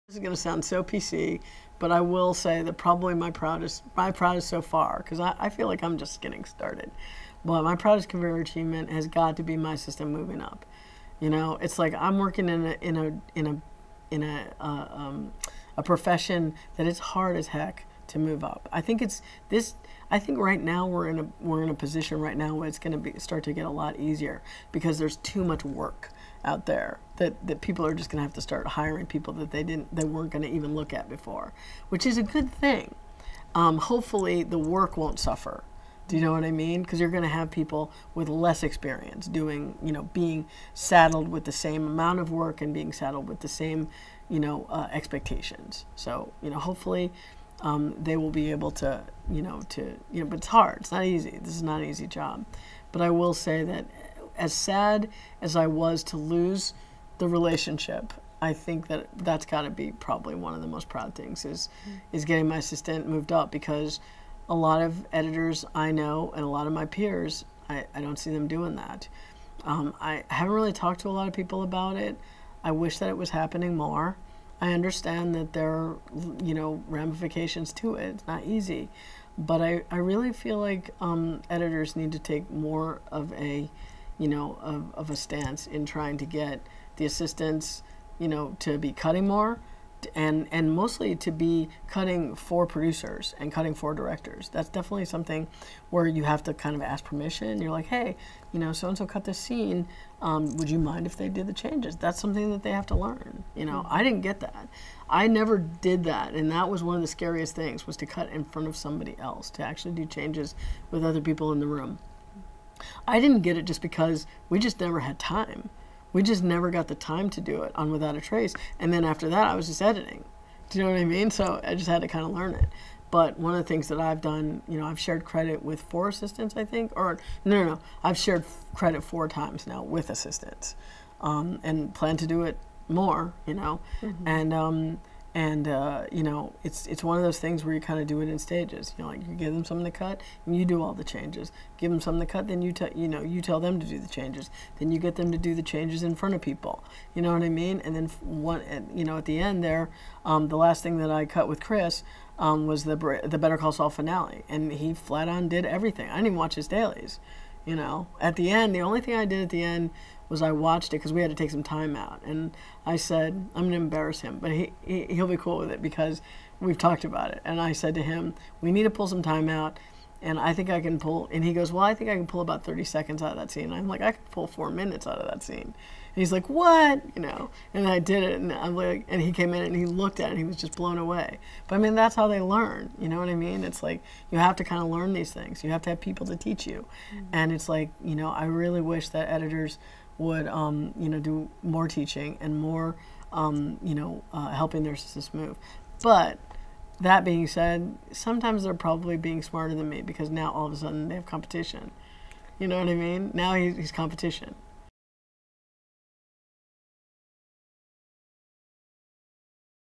This is going to sound so PC, but I will say that probably my proudest so far, because I feel like I'm just getting started. But my proudest career achievement has got to be my system moving up. You know, it's like I'm working in a profession that it's hard as heck to move up. I think it's this. I think right now we're in a position right now where it's going to start to get a lot easier because there's too much work out there that people are just going to have to start hiring people that they weren't going to even look at before, which is a good thing. Hopefully the work won't suffer. Do you know what I mean? Because you're going to have people with less experience doing, being saddled with the same amount of work and being saddled with the same, expectations. So, hopefully they will be able to, but it's hard. It's not easy. This is not an easy job. But I will say that as sad as I was to lose the relationship, I think that that's got to be probably one of the most proud things is getting my assistant moved up, because a lot of editors I know and a lot of my peers, I don't see them doing that. I haven't really talked to a lot of people about it. I wish that it was happening more. I understand that there are, ramifications to it. It's not easy. But I really feel like editors need to take more of a, of a stance in trying to get the assistants, to be cutting more, and mostly to be cutting for producers and cutting for directors. That's definitely something where you have to kind of ask permission. You're like, hey, so-and-so cut this scene. Would you mind if they did the changes? That's something that they have to learn. I didn't get that. I never did that, and that was one of the scariest things, was to cut in front of somebody else, to actually do changes with other people in the room. I didn't get it just because we just never had time. We just never got the time to do it on Without a Trace. And then after that, I was just editing. Do you know what I mean? So I just had to kind of learn it. But one of the things that I've done, I've shared credit with 4 assistants, I think. Or, no. I've shared credit 4 times now with assistants. And plan to do it more, Mm-hmm. It's one of those things where you kind of do it in stages. Like you give them something to cut, and you do all the changes. Give them something to cut, then you tell them to do the changes. Then you get them to do the changes in front of people. You know what I mean? And then at the end there, the last thing that I cut with Chris was the Better Call Saul finale, and he flat on did everything. I didn't even watch his dailies. At the end, the only thing I did at the end was I watched it because we had to take some time out, and I said, I'm going to embarrass him, but he'll be cool with it because we've talked about it. And I said to him, we need to pull some time out, and I think I can pull, and he goes, well, I think I can pull about 30 seconds out of that scene. And I'm like, I can pull 4 minutes out of that scene. And he's like, what? And I did it, and I'm like, and he came in and he looked at it and he was just blown away. But I mean, that's how they learn. You know what I mean? It's like, you have to kind of learn these things. You have to have people to teach you. Mm-hmm. And it's like, I really wish that editors would, do more teaching and more, helping their assistants move. But that being said, sometimes they're probably being smarter than me because now all of a sudden they have competition. You know what I mean? Now he's competition.